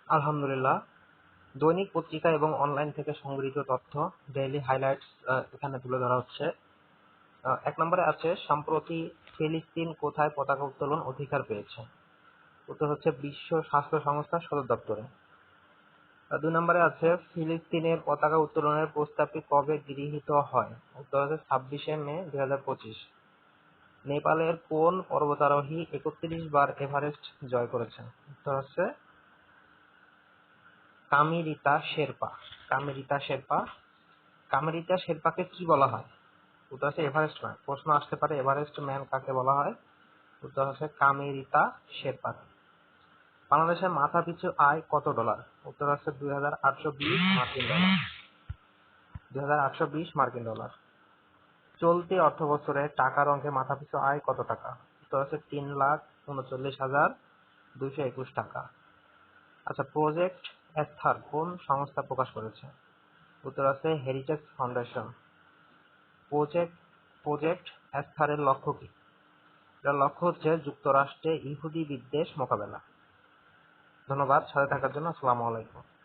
আলহামদুলিল্লাহ। দৈনিক পত্রিকা এবং অনলাইন থেকে সংগৃহীত তথ্য, ডেইলি হাইলাইটস এখানে তুলে ধরা হচ্ছে। ১ নম্বরে আছে, সম্প্রতি ফিলিস্তিন কোথায় পতাকা উত্তোলন অধিকার পেয়েছে? উত্তর হচ্ছে বিশ্ব স্বাস্থ্য সংস্থার সদর দপ্তরে। ২ নম্বরে আছে, ফিলিস্তিনের পতাকা উত্তোলনের প্রস্তাবটি কবে গৃহীত হয়? উত্তর হচ্ছে ২৬শে মে ২০২৫। নেপালের কোন পর্বতারোহী ৩১ বার এভারেস্ট জয় করেছেন? উত্তর হচ্ছে কামিরিতা শেরপা। কামিরিতা শেরপা। কামিরিতা শেরপাকে কি বলা হয়? উত্তর হচ্ছে এভারেস্ট ম্যান। প্রশ্ন আসতে পারে, এভারেস্ট ম্যান কাকে বলা হয়? উত্তর হচ্ছে কামিরিতা শেরপা। বাংলাদেশের মাথা পিছু আয় কত ডলার? উত্তর হচ্ছে ২,৮২০ মার্কিন ডলার। ২,৮২০ মার্কিন ডলার। চলতি অর্থবছরে টাকার অঙ্কে মাথাপিছু আয় কত টাকা? উত্তর হচ্ছে ৩,৩৯,২২১ টাকা। আচ্ছা, প্রজেক্ট এস্থার কোন সংস্থা প্রকাশ করেছে? উত্তর আছে হেরিটেজ ফাউন্ডেশন। প্রজেক্ট এস্থারের লক্ষ্য কি? এর লক্ষ্য হচ্ছে যুক্তরাষ্ট্রে ইহুদি বিদ্বেষ মোকাবেলা। ধন্যবাদ সাথে থাকার জন্য। আসসালামু আলাইকুম।